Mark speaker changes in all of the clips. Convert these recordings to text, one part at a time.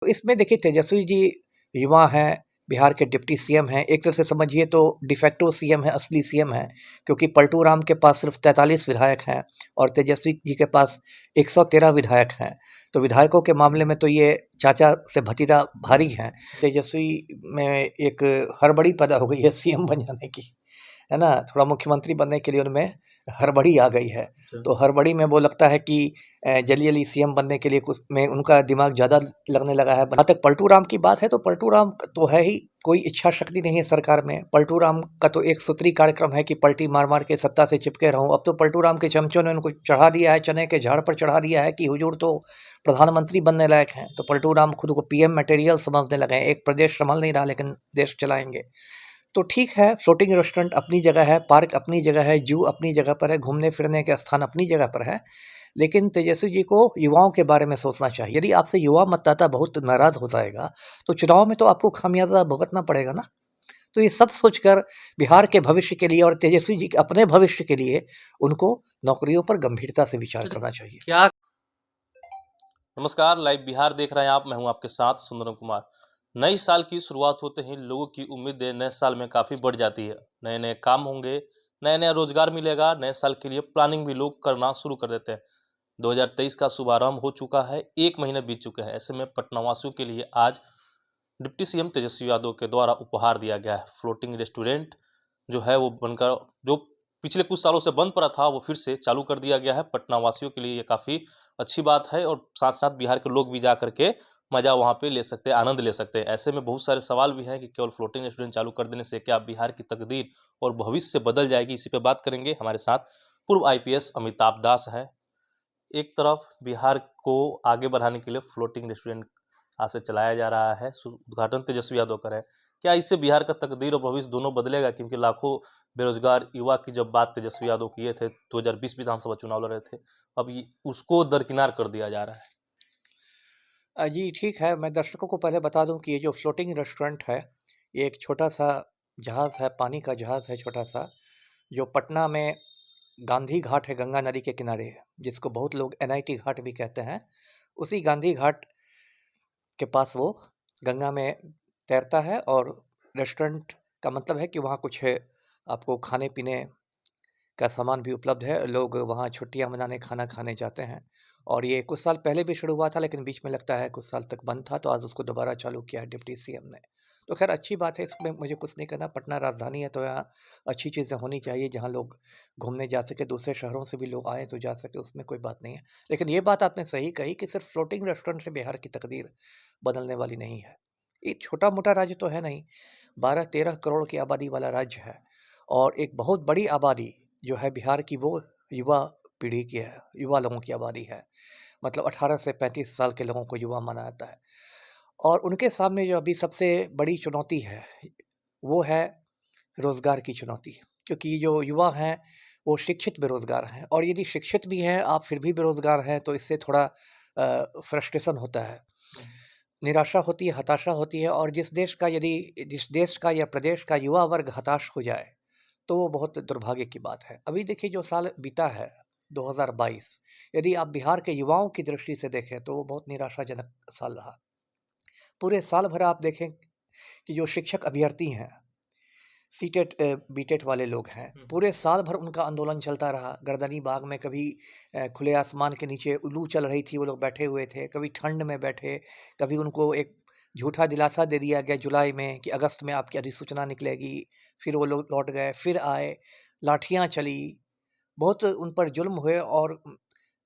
Speaker 1: तो इसमें देखिए तेजस्वी जी युवा हैं, बिहार के डिप्टी सीएम हैं, एक तरह से समझिए तो डिफेक्टो सीएम है, असली सीएम है, क्योंकि पलटू राम के पास सिर्फ 43 विधायक हैं और तेजस्वी जी के पास 113 विधायक हैं। तो विधायकों के मामले में तो ये चाचा से भतीजा भारी हैं। तेजस्वी में एक हड़बड़ी पैदा हो गई है सीएम बन जाने की, है ना? थोड़ा मुख्यमंत्री बनने के लिए उनमें हड़बड़ी आ गई है। तो हड़बड़ी में वो लगता है कि जल्दी-जल्दी सीएम बनने के लिए कुछ में उनका दिमाग ज़्यादा लगने लगा है। जहाँ तक पलटू राम की बात है तो पलटू राम तो है ही, कोई इच्छा शक्ति नहीं है सरकार में। पलटू राम का तो एक सूत्री कार्यक्रम है कि पलटी मार-मार के सत्ता से चिपके रहूँ। अब तो पलटू राम के चमचों ने उनको चढ़ा दिया है, चने के झाड़ पर चढ़ा दिया है कि हुजूर तो प्रधानमंत्री बनने लायक हैं। तो पलटू राम खुद को पीएम मटेरियल समझने लगे हैं। एक प्रदेश संभल नहीं रहा लेकिन देश चलाएँगे। तो ठीक है, फ्लोटिंग रेस्टोरेंट अपनी जगह है, पार्क अपनी जगह है, जू अपनी जगह पर है, घूमने-फिरने के स्थान अपनी जगह पर है। लेकिन तेजस्वी जी को युवाओं के बारे में सोचना चाहिए। यदि आपसे युवा मतदाता बहुत नाराज़ हो जाएगा, तो चुनाव में तो आपको खामियाज़ा भुगतना पड़ेगा ना। तो ये सब सोचकर बिहार के भविष्य के लिए और तेजस्वी जी के अपने भविष्य के लिए उनको नौकरियों पर गंभीरता से विचार करना चाहिए।
Speaker 2: क्या नमस्कार, लाइव बिहार देख रहे हैं आप। मैं हूं आपके साथ सुंदरम कुमार। नई साल की शुरुआत होते ही लोगों की उम्मीदें नए साल में काफ़ी बढ़ जाती है। नए-नए काम होंगे, नया-नया रोजगार मिलेगा, नए साल के लिए प्लानिंग भी लोग करना शुरू कर देते हैं। 2023 का शुभारंभ हो चुका है, 1 महीने बीत चुके हैं। ऐसे में पटना वासियों के लिए आज डिप्टी सीएम तेजस्वी यादव के द्वारा उपहार दिया गया है। फ्लोटिंग रेस्टोरेंट जो है वो बनकर जो पिछले कुछ सालों से बंद पड़ा था वो फिर से चालू कर दिया गया है। पटना वासियों के लिए ये काफ़ी अच्छी बात है और साथ-साथ बिहार के लोग भी जा कर के मज़ा वहाँ पे ले सकते हैं, आनंद ले सकते हैं। ऐसे में बहुत सारे सवाल भी हैं कि केवल फ्लोटिंग रेस्टोरेंट चालू कर देने से क्या बिहार की तकदीर और भविष्य बदल जाएगी? इसी पे बात करेंगे। हमारे साथ पूर्व आईपीएस अमिताभ दास हैं। एक तरफ बिहार को आगे बढ़ाने के लिए फ्लोटिंग रेस्टोरेंट आज से चलाया जा रहा है, उद्घाटन तेजस्वी यादव कर रहे हैं। क्या इससे बिहार का तकदीर और भविष्य दोनों बदलेगा? क्योंकि लाखों बेरोजगार युवा की जब बात तेजस्वी यादव किए थे, 2020 विधानसभा चुनाव लड़ रहे थे, अब उसको दरकिनार कर दिया जा रहा है।
Speaker 1: जी ठीक है, मैं दर्शकों को पहले बता दूं कि ये जो फ्लोटिंग रेस्टोरेंट है, ये एक छोटा-सा जहाज़ है, पानी का जहाज़ है छोटा-सा, जो पटना में गांधी घाट है, गंगा नदी के किनारे, जिसको बहुत लोग एनआईटी घाट भी कहते हैं। उसी गांधी घाट के पास वो गंगा में तैरता है और रेस्टोरेंट का मतलब है कि वहाँ कुछ आपको खाने-पीने का सामान भी उपलब्ध है। लोग वहाँ छुट्टियाँ मनाने, खाना खाने जाते हैं और ये कुछ साल पहले भी शुरू हुआ था, लेकिन बीच में लगता है कुछ साल तक बंद था, तो आज उसको दोबारा चालू किया है डिप्टी सीएम ने। तो खैर अच्छी बात है, इसमें मुझे कुछ नहीं कहना। पटना राजधानी है, तो यहाँ अच्छी चीज़ें होनी चाहिए, जहाँ लोग घूमने जा सकें, दूसरे शहरों से भी लोग आएँ तो जा सकें, उसमें कोई बात नहीं है। लेकिन ये बात आपने सही कही कि सिर्फ फ्लोटिंग रेस्टोरेंट से बिहार की तकदीर बदलने वाली नहीं है। ये छोटा-मोटा राज्य तो है नहीं, 12-13 करोड़ की आबादी वाला राज्य है और एक बहुत बड़ी आबादी जो है बिहार की, वो युवा पीढ़ी की है, युवा लोगों की आबादी है। मतलब 18 से 35 साल के लोगों को युवा माना जाता है और उनके सामने जो अभी सबसे बड़ी चुनौती है, वो है रोज़गार की चुनौती। क्योंकि जो युवा हैं, वो शिक्षित बेरोज़गार हैं और यदि शिक्षित भी हैं, आप फिर भी बेरोज़गार हैं, तो इससे थोड़ा फ्रस्ट्रेशन होता है। निराशा होती है, हताशा होती है और जिस देश का या प्रदेश का युवा वर्ग हताश हो जाए, तो वो बहुत दुर्भाग्य की बात है। अभी देखिए जो साल बीता है 2022, यदि आप बिहार के युवाओं की दृष्टि से देखें तो वो बहुत निराशाजनक साल रहा। पूरे साल भर आप देखें कि जो शिक्षक अभ्यर्थी हैं, सीटेट बीटेट वाले लोग हैं, पूरे साल भर उनका आंदोलन चलता रहा। गर्दनी बाग में कभी खुले आसमान के नीचे लू चल रही थी, वो लोग बैठे हुए थे, कभी ठंड में बैठे, कभी उनको एक झूठा दिलासा दे दिया गया जुलाई में कि अगस्त में आपकी अधिसूचना निकलेगी। फिर वो लोग लौट गए, फिर आए, लाठियाँ चली, बहुत उन पर जुल्म हुए और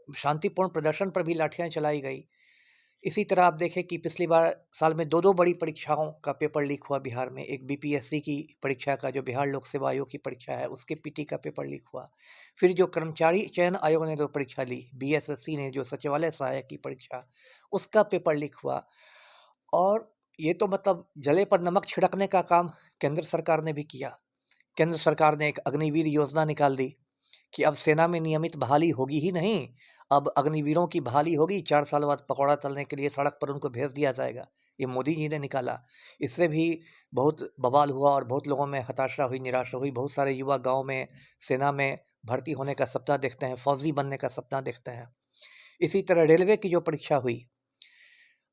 Speaker 1: शांतिपूर्ण प्रदर्शन पर भी लाठियाँ चलाई गई। इसी तरह आप देखें कि पिछली बार साल में 2-2 बड़ी परीक्षाओं का पेपर लीक हुआ बिहार में। एक बीपीएससी की परीक्षा का, जो बिहार लोक सेवा आयोग की परीक्षा है, उसके पीटी का पेपर लीक हुआ। फिर जो कर्मचारी चयन आयोग ने जो परीक्षा ली, बीएसएससी ने, जो सचिवालय सहायक की परीक्षा, उसका पेपर लीक हुआ। और ये तो मतलब जले पर नमक छिड़कने का काम केंद्र सरकार ने भी किया। केंद्र सरकार ने एक अग्निवीर योजना निकाल दी कि अब सेना में नियमित बहाली होगी ही नहीं, अब अग्निवीरों की बहाली होगी। 4 साल बाद पकौड़ा तलने के लिए सड़क पर उनको भेज दिया जाएगा। ये मोदी जी ने निकाला। इससे भी बहुत बवाल हुआ और बहुत लोगों में हताशा हुई, निराशा हुई। बहुत सारे युवा गाँव में सेना में भर्ती होने का सपना देखते हैं, फौजी बनने का सपना देखते हैं। इसी तरह रेलवे की जो परीक्षा हुई,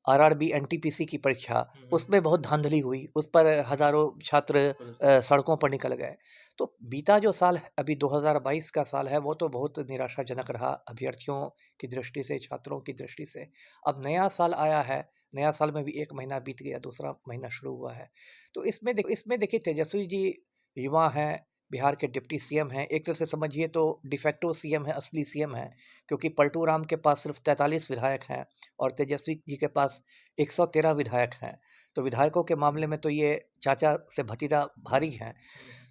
Speaker 1: आरआरबी एनटीपीसी की परीक्षा, उसमें बहुत धांधली हुई, उस पर हज़ारों छात्र सड़कों पर निकल गए। तो बीता जो साल है, अभी 2022 का साल है, वो तो बहुत निराशाजनक रहा अभ्यर्थियों की दृष्टि से, छात्रों की दृष्टि से। अब नया साल आया है, नया साल में भी 1 महीना बीत गया, दूसरा महीना शुरू हुआ है। तो इसमें देखिए तेजस्वी जी युवा हैं, बिहार के डिप्टी सीएम हैं, एक तरह से समझिए तो डिफेक्टो सीएम है, असली सीएम हैं, क्योंकि पलटू राम के पास सिर्फ 43 विधायक हैं और तेजस्वी जी के पास 113 विधायक हैं। तो विधायकों के मामले में तो ये चाचा से भतीजा भारी हैं।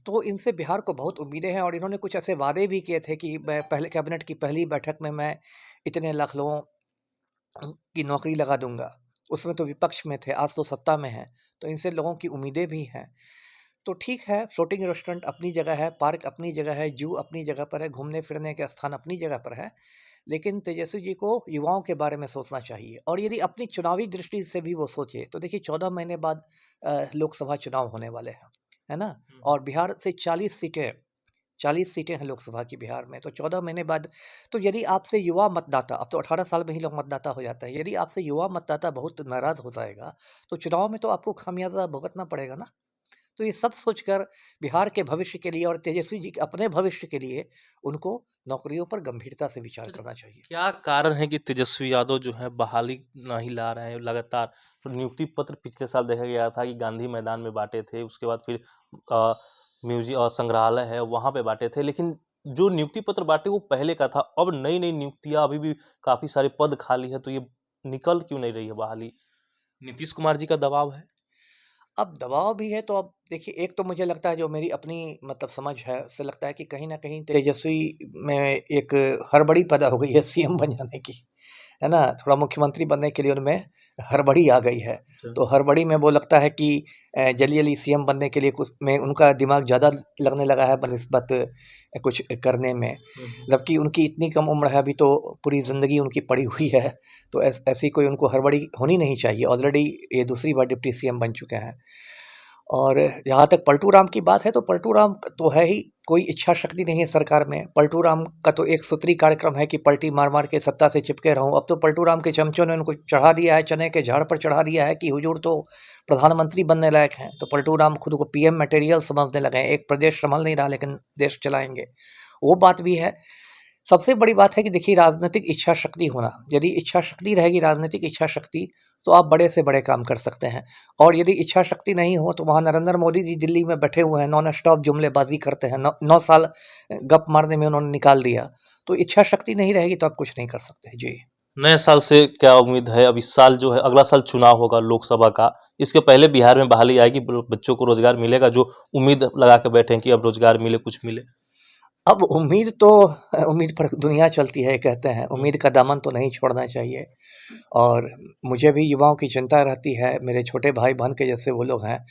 Speaker 1: तो इनसे बिहार को बहुत उम्मीदें हैं और इन्होंने कुछ ऐसे वादे भी किए थे कि मैं पहले कैबिनेट की पहली बैठक में मैं इतने लाख लोगों की नौकरी लगा दूँगा। उसमें तो विपक्ष में थे, आज तो सत्ता में हैं, तो इनसे लोगों की उम्मीदें भी हैं। तो ठीक है, फ्लोटिंग रेस्टोरेंट अपनी जगह है, पार्क अपनी जगह है, ज़ू अपनी जगह पर है, घूमने-फिरने के स्थान अपनी जगह पर है। लेकिन तेजस्वी जी को युवाओं के बारे में सोचना चाहिए और यदि अपनी चुनावी दृष्टि से भी वो सोचे, तो देखिए 14 महीने बाद लोकसभा चुनाव होने वाले हैं, है ना? और बिहार से 40 सीटें हैं लोकसभा की बिहार में, तो 14 महीने बाद तो यदि आपसे युवा मतदाता, अब तो 18 साल में ही लोग मतदाता हो जाते हैं, यदि आपसे युवा मतदाता बहुत नाराज़ हो जाएगा, तो चुनाव में तो आपको खामियाज़ा भुगतना पड़ेगा ना। तो ये सब सोचकर बिहार के भविष्य के लिए और तेजस्वी जी के अपने भविष्य के लिए उनको नौकरियों पर गंभीरता से विचार करना चाहिए।
Speaker 2: क्या कारण है कि तेजस्वी यादव जो है बहाली नहीं ला रहे हैं लगातार? तो नियुक्ति पत्र पिछले साल देखा गया था कि गांधी मैदान में बांटे थे, उसके बाद फिर म्यूजियम संग्रहालय है वहां पे बांटे थे, लेकिन जो नियुक्ति पत्र बांटे वो पहले का था। अब नई नई नियुक्तियां, अभी भी काफी सारे पद खाली है, तो ये निकल क्यों नहीं रही है बहाली? नीतीश कुमार जी का दबाव है?
Speaker 1: अब दबाव भी है तो अब देखिए, एक तो मुझे लगता है जो मेरी अपनी मतलब समझ है, उससे लगता है कि कहीं न कहीं तेजस्वी में एक हड़बड़ी पैदा हो गई है सीएम बन जाने की, है ना? थोड़ा मुख्यमंत्री बनने के लिए उनमें हड़बड़ी आ गई है। तो हड़बड़ी में वो लगता है कि जल्दी-जल्दी सीएम बनने के लिए कुछ में उनका दिमाग ज़्यादा लगने लगा है बनिस्बत कुछ करने में। जबकि उनकी इतनी कम उम्र है, अभी तो पूरी ज़िंदगी उनकी पड़ी हुई है, तो ऐसी कोई उनको हड़बड़ी होनी नहीं चाहिए। ऑलरेडी ये दूसरी बार डिप्टी सीएम बन चुके हैं। और जहाँ तक पलटू राम की बात है, तो पलटू राम तो है ही, कोई इच्छा शक्ति नहीं है सरकार में। पलटू राम का तो एक सूत्री कार्यक्रम है कि पलटी मार-मार के सत्ता से चिपके रहूँ। अब तो पलटू राम के चमचों ने उनको चढ़ा दिया है, चने के झाड़ पर चढ़ा दिया है कि हुजूर तो प्रधानमंत्री बनने लायक हैं। तो पलटू राम खुद को पीएम मटेरियल समझने लगे हैं। एक प्रदेश संभल नहीं रहा, लेकिन देश चलाएँगे। वो बात भी है। सबसे बड़ी बात है कि देखिए, राजनीतिक इच्छा शक्ति होना, यदि इच्छा शक्ति रहेगी, राजनीतिक इच्छा शक्ति, तो आप बड़े से बड़े काम कर सकते हैं। और यदि इच्छा शक्ति नहीं हो, तो वहाँ नरेंद्र मोदी जी दिल्ली में बैठे हुए हैं, नॉन स्टॉप जुमलेबाजी करते हैं, 9 साल गप मारने में उन्होंने निकाल दिया। तो इच्छा शक्ति नहीं रहेगी तो आप कुछ नहीं कर सकते। जी।
Speaker 2: नए साल से क्या उम्मीद है? अब इस साल जो है, अगला साल चुनाव होगा लोकसभा का, इसके पहले बिहार में बहाली आएगी, बच्चों को रोजगार मिलेगा? जो उम्मीद लगा के बैठे हैं कि अब रोजगार मिले, कुछ मिले।
Speaker 1: अब उम्मीद पर दुनिया चलती है कहते हैं, उम्मीद का दामन तो नहीं छोड़ना चाहिए। और मुझे भी युवाओं की चिंता रहती है, मेरे छोटे भाई-बहन के जैसे वो लोग हैं।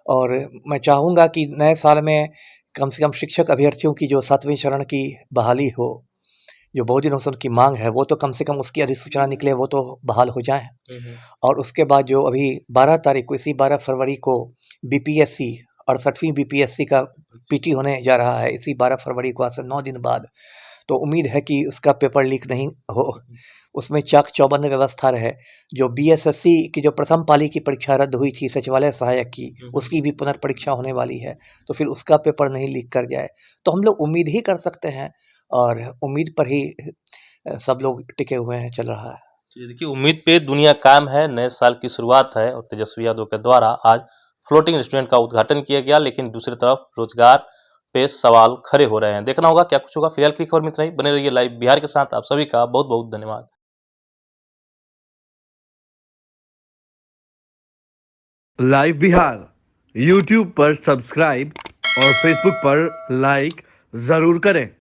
Speaker 1: और मैं चाहूँगा कि नए साल में कम से कम शिक्षक अभ्यर्थियों की जो 7वें चरण की बहाली हो, जो बहुत दिनों से उनकी माँग है, वो तो कम से कम उसकी अधिसूचना निकले, वो तो बहाल हो जाएँ। और उसके बाद जो अभी 12 तारीख को, इसी 12 फरवरी को बीपीएससी 68वीं बीपीएससी का पीटी होने जा रहा है, इसी 12 फरवरी को, आज से 9 दिन बाद। तो उम्मीद है कि उसका पेपर लीक नहीं हो, उसमें चाक-चौबंद व्यवस्था रहे। जो बीएसएससी की जो प्रथम पाली की परीक्षा रद्द हुई थी सचिवालय सहायक की, उसकी भी पुनर्परीक्षा होने वाली है, तो फिर उसका पेपर नहीं लीक कर जाए। तो हम लोग उम्मीद ही कर सकते हैं और उम्मीद पर ही सब लोग टिके हुए हैं, चल रहा है।
Speaker 2: जी, देखिए उम्मीद पे दुनिया कायम है, नए साल की शुरुआत है और तेजस्वी यादव के द्वारा आज फ्लोटिंग रेस्टोरेंट का उद्घाटन किया गया, लेकिन दूसरी तरफ रोजगार पे सवाल खड़े हो रहे हैं। देखना होगा क्या कुछ होगा। फिलहाल की खबर में इतना ही। बने रहिए लाइव बिहार के साथ। आप सभी का बहुत बहुत धन्यवाद।
Speaker 3: लाइव बिहार यूट्यूब पर सब्सक्राइब और फेसबुक पर लाइक जरूर करें।